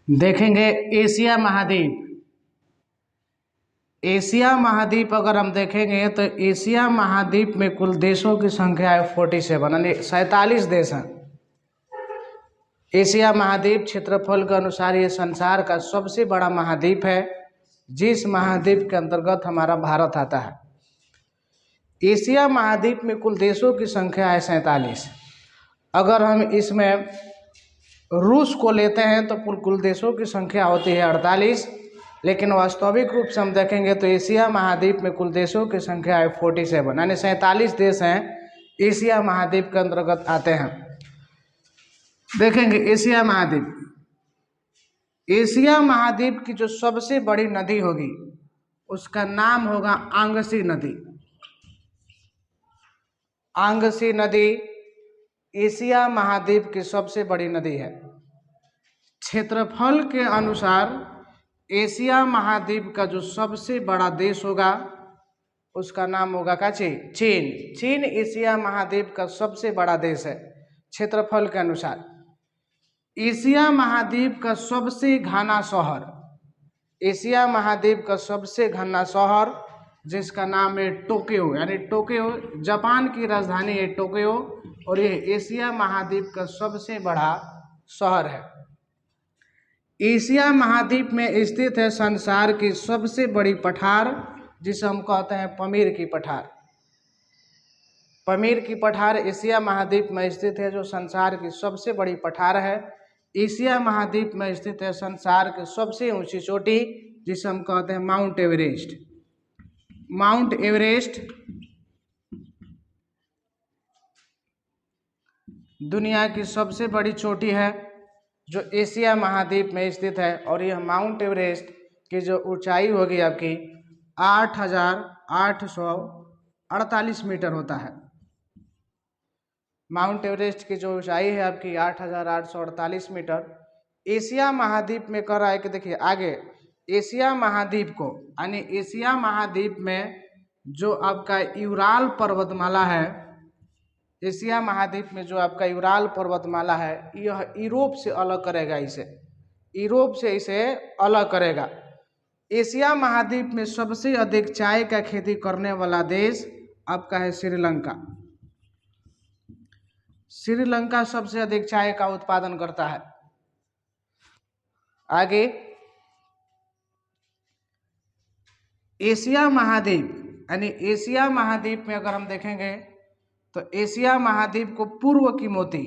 देखेंगे एशिया महाद्वीप। एशिया महाद्वीप अगर हम देखेंगे तो एशिया महाद्वीप में कुल देशों की संख्या है 47 यानी 47 देश हैं। एशिया महाद्वीप क्षेत्रफल के अनुसार ये संसार का सबसे बड़ा महाद्वीप है, जिस महाद्वीप के अंतर्गत हमारा भारत आता है। एशिया महाद्वीप में कुल देशों की संख्या है 47। अगर हम इसमें रूस को लेते हैं तो कुल देशों की संख्या होती है 48, लेकिन वास्तविक रूप से हम देखेंगे तो एशिया महाद्वीप में कुल देशों की संख्या है 47 यानी 47 देश हैं एशिया महाद्वीप के अंतर्गत आते हैं। देखेंगे एशिया महाद्वीप। एशिया महाद्वीप की जो सबसे बड़ी नदी होगी उसका नाम होगा आंगसी नदी। आंगसी नदी एशिया महाद्वीप की सबसे बड़ी नदी है। क्षेत्रफल के अनुसार एशिया महाद्वीप का जो सबसे बड़ा देश होगा उसका नाम होगा क्या? चीन। चीन एशिया महाद्वीप का सबसे बड़ा देश है क्षेत्रफल के अनुसार। एशिया महाद्वीप का सबसे घना शहर, एशिया महाद्वीप का सबसे घना शहर जिसका नाम है टोक्यो, यानी टोक्यो जापान की राजधानी है टोक्यो, और ये एशिया महाद्वीप का सबसे बड़ा शहर है। एशिया महाद्वीप में स्थित है संसार की सबसे बड़ी पठार जिसे हम कहते हैं पमीर की पठार। पमीर की पठार एशिया महाद्वीप में स्थित है, जो संसार की सबसे बड़ी पठार है। एशिया महाद्वीप में स्थित है संसार की सबसे ऊंची चोटी जिसे हम कहते हैं माउंट एवरेस्ट। माउंट एवरेस्ट दुनिया की सबसे बड़ी चोटी है जो एशिया महाद्वीप में स्थित है, और यह माउंट एवरेस्ट की जो ऊंचाई होगी आपकी 8,848 मीटर होता है। माउंट एवरेस्ट की जो ऊंचाई है आपकी 8,848 मीटर। एशिया महाद्वीप में कर रहा है कि देखिए आगे एशिया महाद्वीप को, यानी एशिया महाद्वीप में जो आपका यूराल पर्वतमाला है, एशिया महाद्वीप में जो आपका यूराल पर्वतमाला है यह यूरोप से अलग करेगा, इसे यूरोप से इसे अलग करेगा। एशिया महाद्वीप में सबसे अधिक चाय का खेती करने वाला देश आपका है श्रीलंका। श्रीलंका सबसे अधिक चाय का उत्पादन करता है। आगे एशिया महाद्वीप, यानी एशिया महाद्वीप में अगर हम देखेंगे तो एशिया महाद्वीप को पूर्व की मोती,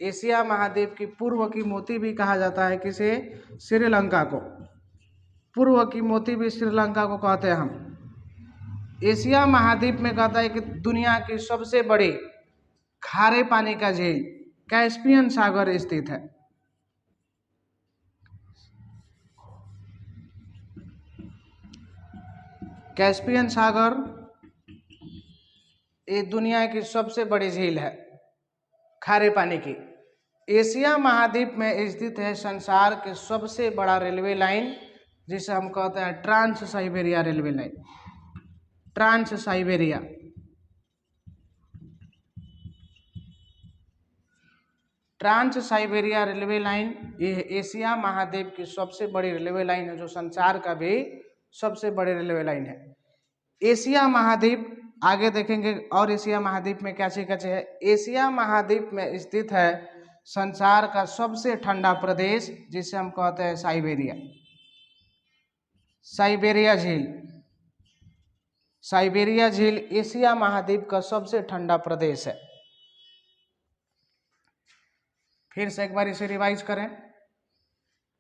एशिया महाद्वीप की पूर्व की मोती भी कहा जाता है। किसे? श्रीलंका को पूर्व की मोती भी श्रीलंका को कहते हैं हम। एशिया महाद्वीप में कहता है कि दुनिया की सबसे बड़ी खारे पानी का झील कैस्पियन सागर स्थित है। कैस्पियन सागर ये दुनिया की सबसे बड़ी झील है खारे पानी की। एशिया महाद्वीप में स्थित है संसार के सबसे बड़ा रेलवे लाइन जिसे हम कहते हैं trans Siberia railway line. Trans Siberia, trans Siberia railway line ये एशिया महाद्वीप की सबसे बड़ी रेलवे लाइन है, जो संसार का भी सबसे बड़ी रेलवे लाइन है। एशिया महाद्वीप आगे देखेंगे और एशिया महाद्वीप में क्या चीज है। एशिया महाद्वीप में स्थित है संसार का सबसे ठंडा प्रदेश जिसे हम कहते हैं साइबेरिया। साइबेरिया झील, साइबेरिया झील एशिया महाद्वीप का सबसे ठंडा प्रदेश है। फिर से एक बार इसे रिवाइज करें।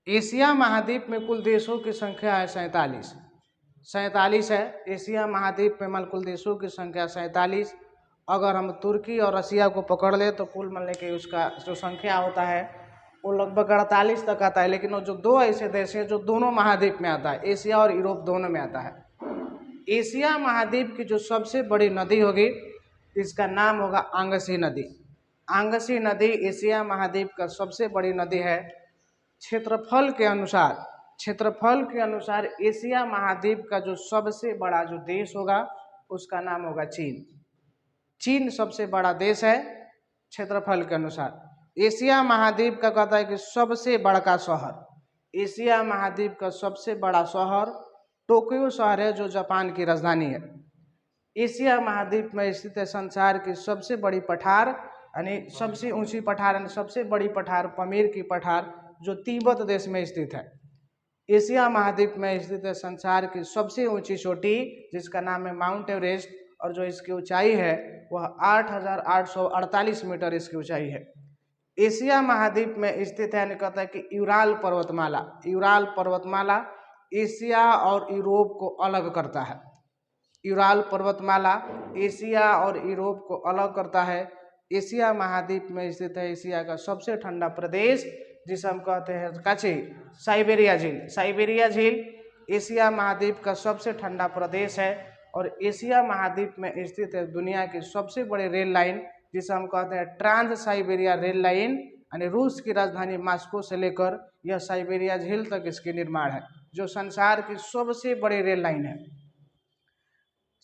एशिया महाद्वीप में कुल देशों की संख्या है 47 है। एशिया महाद्वीप में कुल देशों की संख्या 47। अगर हम तुर्की और रसिया को पकड़ ले तो कुल मान लें कि उसका जो संख्या होता है वो लगभग 48 तक आता है, लेकिन वो जो दो ऐसे देश हैं जो दोनों महाद्वीप में आता है, एशिया और यूरोप दोनों में आता है। एशिया महाद्वीप की जो सबसे बड़ी नदी होगी इसका नाम होगा आंगसी नदी। आंगसी नदी एशिया महाद्वीप का सबसे बड़ी नदी है। क्षेत्रफल के अनुसार एशिया महाद्वीप का जो सबसे बड़ा जो देश होगा उसका नाम होगा चीन। चीन सबसे बड़ा देश है क्षेत्रफल के अनुसार। एशिया महाद्वीप का कहता है कि सबसे बड़ा शहर, एशिया महाद्वीप का सबसे बड़ा शहर टोक्यो शहर है, जो जापान की राजधानी है। एशिया महाद्वीप में स्थित है संसार की सबसे बड़ी पठार, यानी सबसे ऊंची पठार, यानी सबसे बड़ी पठार पमीर की पठार, जो तिब्बत देश में स्थित है। एशिया महाद्वीप में स्थित है संसार की सबसे ऊंची चोटी, जिसका नाम है माउंट एवरेस्ट, और जो इसकी ऊंचाई है वह 8,848 मीटर इसकी ऊंचाई है। एशिया महाद्वीप में स्थित है, यानी कहता है कि यूराल पर्वतमाला, यूराल पर्वतमाला एशिया और यूरोप को अलग करता है। यूराल पर्वतमाला एशिया और यूरोप को अलग करता है। एशिया महाद्वीप में स्थित है एशिया का सबसे ठंडा प्रदेश, जिसे हम कहते हैं काची साइबेरिया झील। साइबेरिया झील एशिया महाद्वीप का सबसे ठंडा प्रदेश है, और एशिया महाद्वीप में स्थित है दुनिया की सबसे बड़ी रेल लाइन, जिसे हम कहते हैं ट्रांस साइबेरिया रेल लाइन, यानी रूस की राजधानी मॉस्को से लेकर यह साइबेरिया झील तक इसकी निर्माण है, जो संसार की सबसे बड़ी रेल लाइन है।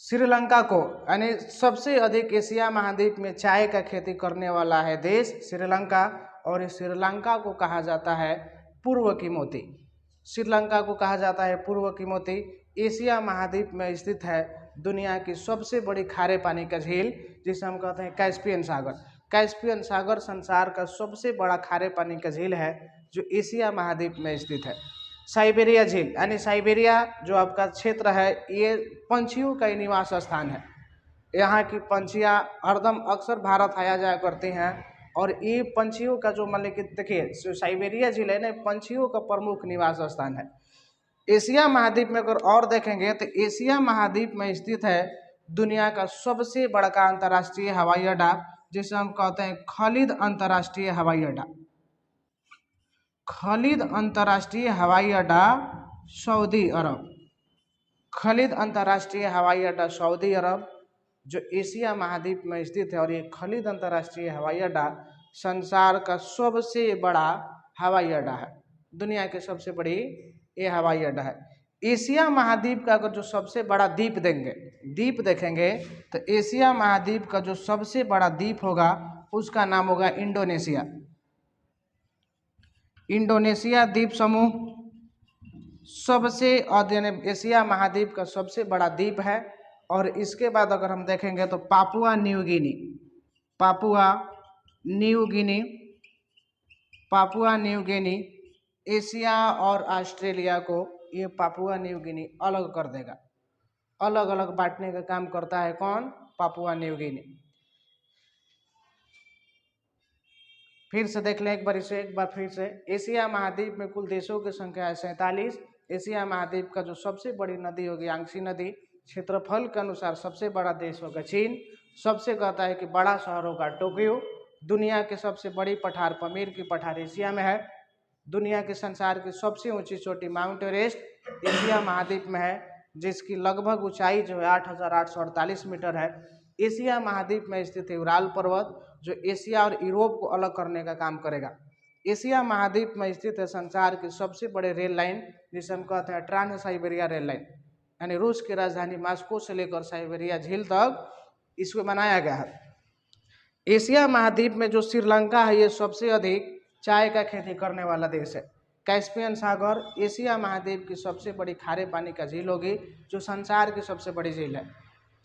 श्रीलंका को, यानी सबसे अधिक एशिया महाद्वीप में चाय का खेती करने वाला है देश श्रीलंका, और इस श्रीलंका को कहा जाता है पूर्व की मोती। श्रीलंका को कहा जाता है पूर्व की मोती। एशिया महाद्वीप में स्थित है दुनिया की सबसे बड़ी खारे पानी का झील, जिसे हम कहते हैं कैस्पियन सागर। कैस्पियन सागर संसार का सबसे बड़ा खारे पानी का झील है, जो एशिया महाद्वीप में स्थित है। साइबेरिया झील, यानी साइबेरिया जो आपका क्षेत्र है, ये पंछियों का निवास स्थान है। यहाँ की पंछियाँ हरदम अक्सर भारत आया जाया करती हैं, और ये पंछियों का जो मान लीजिए देखिए जो साइबेरिया झील है ना, पंछियों का प्रमुख निवास स्थान है। एशिया महाद्वीप में अगर और देखेंगे तो एशिया महाद्वीप में स्थित है दुनिया का सबसे बड़ा अंतर्राष्ट्रीय हवाई अड्डा, जिसे हम कहते हैं खालिद अंतर्राष्ट्रीय हवाई अड्डा। खालिद अंतर्राष्ट्रीय हवाई अड्डा सऊदी अरब। खालिद अंतर्राष्ट्रीय हवाई अड्डा सऊदी अरब जो एशिया महाद्वीप में स्थित है, और ये खालिद अंतर्राष्ट्रीय हवाई अड्डा संसार का सबसे बड़ा हवाई अड्डा है। दुनिया के सबसे बड़ी ये हवाई अड्डा है। एशिया महाद्वीप का अगर जो सबसे बड़ा द्वीप देखेंगे तो एशिया महाद्वीप का जो सबसे बड़ा द्वीप होगा उसका नाम होगा इंडोनेशिया। इंडोनेशिया द्वीप समूह सबसे एशिया महाद्वीप का सबसे बड़ा द्वीप है। और इसके बाद अगर हम देखेंगे तो Papua New Guinea, Papua New Guinea Asia और ऑस्ट्रेलिया को ये पापुआ न्यू गिनी अलग कर देगा, अलग अलग बांटने का काम करता है कौन? Papua New Guinea. फिर से देख लें एक बार फिर से एशिया महाद्वीप में कुल देशों की संख्या है 47। एशिया महाद्वीप का जो सबसे बड़ी नदी होगी यांगसी नदी। क्षेत्रफल के अनुसार सबसे बड़ा देश होगा चीन। सबसे कहता है कि बड़ा शहर होगा टोक्यो। दुनिया की सबसे बड़ी पठार पमीर की पठार एशिया में है। दुनिया के संसार की सबसे ऊंची चोटी माउंट एवरेस्ट एशिया महाद्वीप में है, जिसकी लगभग ऊंचाई जो है 8,848 मीटर है। एशिया महाद्वीप में स्थित है यूराल पर्वत, जो एशिया और यूरोप को अलग करने का काम करेगा। एशिया महाद्वीप में स्थित है संसार की सबसे बड़े रेल लाइन, जिसे हम कहते हैं ट्रांस साइबेरिया रेल लाइन, यानी रूस की राजधानी मॉस्को से लेकर साइबेरिया झील तक इसको बनाया गया है। एशिया महाद्वीप में जो श्रीलंका है ये सबसे अधिक चाय का खेती करने वाला देश है। कैस्पियन सागर एशिया महाद्वीप की सबसे बड़ी खारे पानी का झील होगी, जो संसार की सबसे बड़ी झील है।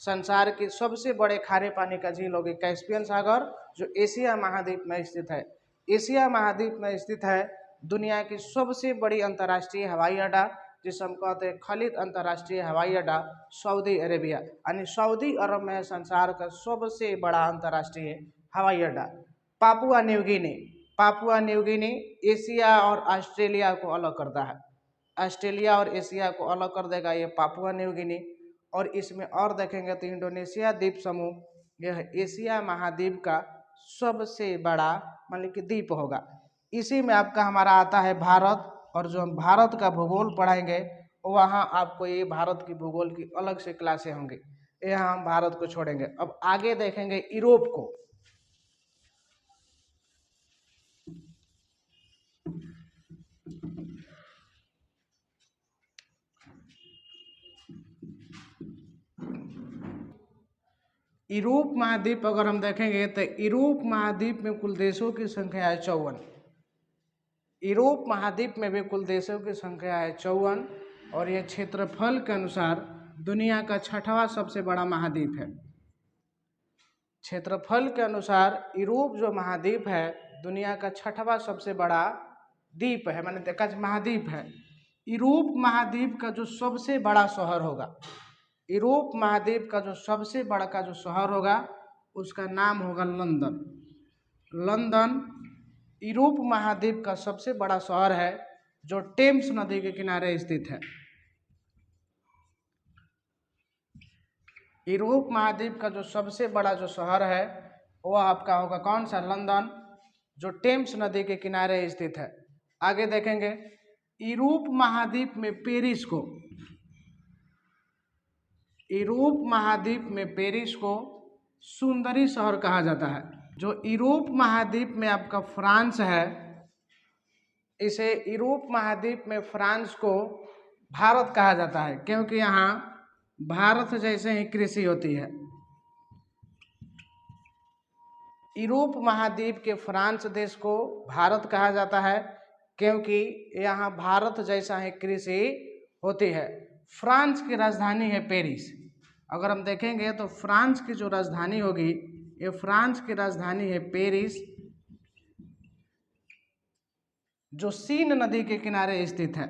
संसार की सबसे बड़े खारे पानी का झील होगी कैस्पियन सागर, जो एशिया महाद्वीप में स्थित है। एशिया महाद्वीप में स्थित है दुनिया की सबसे बड़ी अंतर्राष्ट्रीय हवाई अड्डा, जिसे हम कहते हैं खालिद अंतर्राष्ट्रीय हवाई अड्डा सऊदी अरेबिया, यानी सऊदी अरब में संसार का सबसे बड़ा अंतर्राष्ट्रीय हवाई अड्डा। पापुआ न्यू गिनी एशिया और ऑस्ट्रेलिया को अलग करता है। ऑस्ट्रेलिया और एशिया को अलग कर देगा ये पापुआ न्यू गिनी। और इसमें और देखेंगे तो इंडोनेशिया द्वीप समूह यह एशिया महाद्वीप का सबसे बड़ा मतलब कि द्वीप होगा। इसी में आपका हमारा आता है भारत, और जो हम भारत का भूगोल पढ़ाएंगे वहाँ आपको ये भारत की भूगोल की अलग से क्लासें होंगी। यहाँ हम भारत को छोड़ेंगे। अब आगे देखेंगे यूरोप को। यूरोप महाद्वीप अगर हम देखेंगे तो यूरोप महाद्वीप में कुल देशों की संख्या है 54। यूरोप महाद्वीप में भी कुल देशों की संख्या है 54 और यह क्षेत्रफल के अनुसार दुनिया का 6वां सबसे बड़ा महाद्वीप है। क्षेत्रफल के अनुसार यूरोप जो महाद्वीप है दुनिया का 6वां सबसे बड़ा द्वीप है, मैंने देखा महाद्वीप है। यूरोप महाद्वीप का जो सबसे बड़ा शहर होगा, यूरोप महाद्वीप का जो सबसे बड़ा का जो शहर होगा उसका नाम होगा लंदन। लंदन यूरोप महाद्वीप का सबसे बड़ा शहर है जो टेम्स नदी के किनारे स्थित है। यूरोप महाद्वीप का जो सबसे बड़ा जो शहर है वो आपका होगा कौन सा? लंदन, जो टेम्स नदी के किनारे स्थित है। आगे देखेंगे, यूरोप महाद्वीप में पेरिस को, यूरोप महाद्वीप में पेरिस को सुंदरी शहर कहा जाता है। जो यूरोप महाद्वीप में आपका फ्रांस है, इसे यूरोप महाद्वीप में फ्रांस को भारत कहा जाता है, क्योंकि यहाँ भारत जैसे ही कृषि होती है। यूरोप महाद्वीप के फ्रांस देश को भारत कहा जाता है क्योंकि यहाँ भारत जैसा ही कृषि होती है। फ्रांस की राजधानी है पेरिस। अगर हम देखेंगे तो फ्रांस की जो राजधानी होगी, ये फ्रांस की राजधानी है पेरिस, जो सीन नदी के किनारे स्थित है।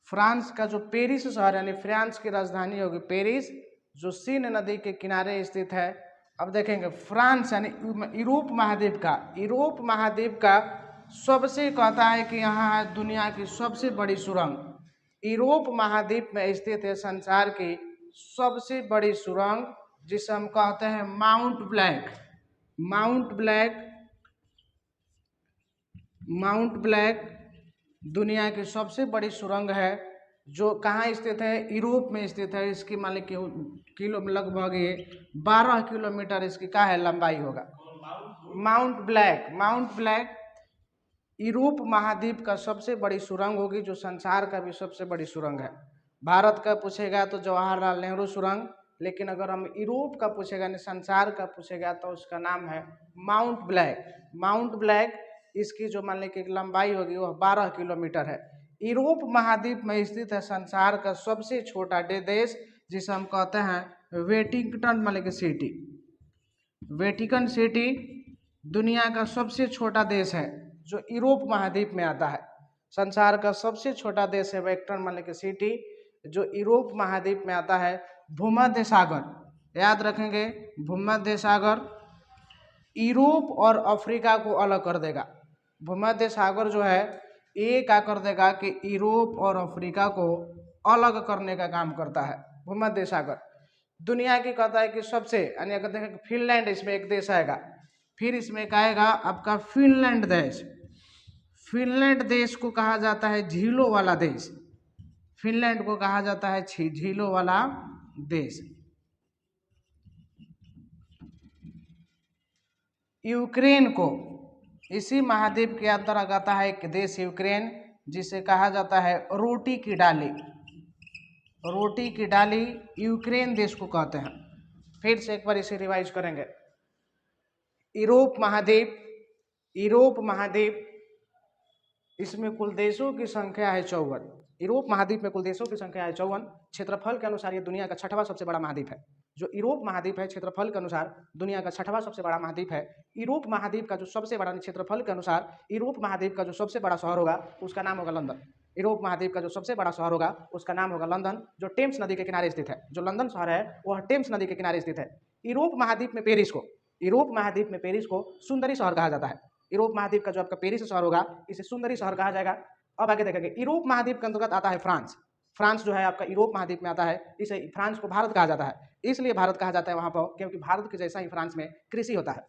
फ्रांस का जो पेरिस शहर यानी फ्रांस की राजधानी होगी पेरिस, जो सीन नदी के किनारे स्थित है। अब देखेंगे फ्रांस यानी यूरोप महाद्वीप का सबसे कहता है कि यहाँ है दुनिया की सबसे बड़ी सुरंग। यूरोप महाद्वीप में स्थित है संसार की सबसे बड़ी सुरंग, जिसे हम कहते हैं माउंट ब्लैक। माउंट ब्लैक दुनिया की सबसे बड़ी सुरंग है, जो कहाँ स्थित है? यूरोप में स्थित है। इसकी मान ली किलो लगभग 12 किलोमीटर इसकी क्या है लंबाई होगा। माउंट ब्लैक यूरोप महाद्वीप का सबसे बड़ी सुरंग होगी, जो संसार का भी सबसे बड़ी सुरंग है। भारत का पूछेगा तो जवाहरलाल नेहरू सुरंग, लेकिन अगर हम यूरोप का पूछेगा यानी संसार का पूछेगा तो उसका नाम है माउंट ब्लैक। इसकी जो मान ली कि लंबाई होगी वह 12 किलोमीटर है। यूरोप महाद्वीप में स्थित है संसार का सबसे छोटा देश, जिसे हम कहते हैं वेटिकन सिटी दुनिया का सबसे छोटा देश है जो यूरोप महाद्वीप में आता है। संसार का सबसे छोटा देश है वेटिकन सिटी, जो यूरोप महाद्वीप में आता है। भूमध्य सागर, याद रखेंगे, भूमध्य सागर यूरोप और अफ्रीका को अलग कर देगा। भूमध्य सागर जो है ये क्या कर देगा कि यूरोप और अफ्रीका को अलग करने का काम करता है। भूमध्य सागर दुनिया की कहता है कि सबसे, यानी अगर देखें फिनलैंड इसमें एक देश आएगा, फिर इसमें एक आएगा आपका फिनलैंड देश। फिनलैंड देश को कहा जाता है झीलों वाला देश। फिनलैंड को कहा जाता है झीलों वाला देश। यूक्रेन को इसी महाद्वीप के अंतर्गत आता है एक देश यूक्रेन, जिसे कहा जाता है रोटी की डाली यूक्रेन देश को कहते हैं। फिर से एक बार इसे रिवाइज करेंगे। यूरोप महाद्वीप इसमें कुल देशों की संख्या है 54। यूरोप महाद्वीप में कुल देशों की संख्या है 54। क्षेत्रफल के अनुसार ये दुनिया का 6वां सबसे बड़ा महाद्वीप है। जो यूरोप महाद्वीप है क्षेत्रफल के अनुसार दुनिया का 6वां सबसे बड़ा महाद्वीप है। यूरोप महाद्वीप का जो सबसे बड़ा क्षेत्रफल के अनुसार यूरोप महाद्वीप का जो सबसे बड़ा शहर होगा उसका नाम होगा लंदन। यूरोप महाद्वीप का जो सबसे बड़ा शहर होगा उसका नाम होगा लंदन, जो टेम्स नदी के किनारे स्थित है। जो लंदन शहर है वह टेम्स नदी के किनारे स्थित है। यूरोप महाद्वीप में पेरिस को सुंदरी शहर कहा जाता है। यूरोप महाद्वीप का जो आपका पेरिस शहर होगा इसे सुंदरी शहर कहा जाएगा। अब आगे देखेंगे, यूरोप महाद्वीप के अंतर्गत आता है फ्रांस जो है आपका यूरोप महाद्वीप में आता है। इसे फ्रांस को भारत कहा जाता है, इसलिए भारत कहा जाता है वहां पर क्योंकि भारत के जैसा ही फ्रांस में कृषि होता है।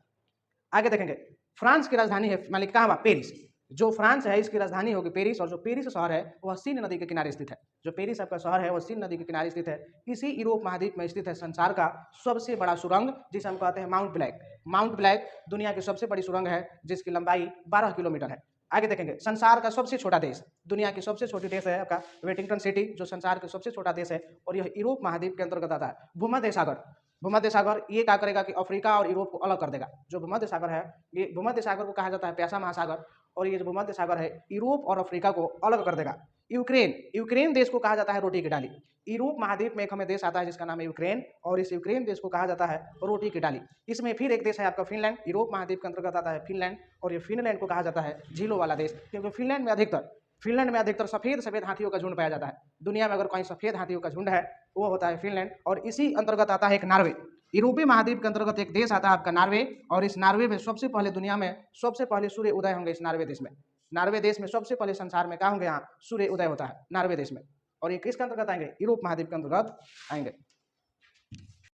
आगे देखेंगे, फ्रांस की राजधानी है मालिक कहाँ? पेरिस। जो फ्रांस है इसकी राजधानी होगी पेरिस, और जो पेरिस शहर है वह सीन नदी के किनारे स्थित है। जो पेरिस आपका शहर है वह सीन नदी के किनारे स्थित है। इसी यूरोप महाद्वीप में स्थित है संसार का सबसे बड़ा सुरंग, जिसे हम कहते हैं माउंट ब्लैक दुनिया की सबसे बड़ी सुरंग है, जिसकी लंबाई 12 किलोमीटर है। आगे देखेंगे, संसार का सबसे छोटा देश, दुनिया की सबसे छोटी देश है आपका वेटिंगटन सिटी, जो संसार का सबसे छोटा देश है और यह यूरोप महाद्वीप के अंतर्गत आता है। भूमध्य सागर भूमध्य सागर ये क्या करेगा कि अफ्रीका और यूरोप को अलग कर देगा। जो भूमध्य सागर है, ये भूमध्य सागर को कहा जाता है प्यासा महासागर, और ये जो भूमध्य सागर है यूरोप और अफ्रीका को अलग कर देगा। यूक्रेन, यूक्रेन देश को कहा जाता है रोटी की डाली। यूरोप महाद्वीप में एक हमें देश आता है जिसका नाम है यूक्रेन, और इस यूक्रेन देश को कहा जाता है रोटी की डाली। इसमें फिर एक देश है आपका फिनलैंड, यूरोप महाद्वीप के अंतर्गत आता है फिनलैंड, और ये फिनलैंड को कहा जाता है झीलों वाला देश, क्योंकि फिनलैंड में अधिकतर सफेद सफेद हाथियों का झुंड पाया जाता है। दुनिया में अगर कहीं सफेद हाथियों का झुंड है वो होता है फिनलैंड, और इसी अंतर्गत आता है एक नॉर्वे। यूरोपीय महाद्वीप के अंतर्गत एक देश आता है आपका नॉर्वे, और इस नॉर्वे में सबसे पहले दुनिया में सबसे पहले सूर्य उदय होंगे इस नॉर्वे देश में। नॉर्वे देश में सबसे पहले संसार में क्या होंगे, यहाँ सूर्य उदय होता है नॉर्वे देश में। और ये किसके अंतर्गत आएंगे, यूरोप महाद्वीप के अंतर्गत आएंगे।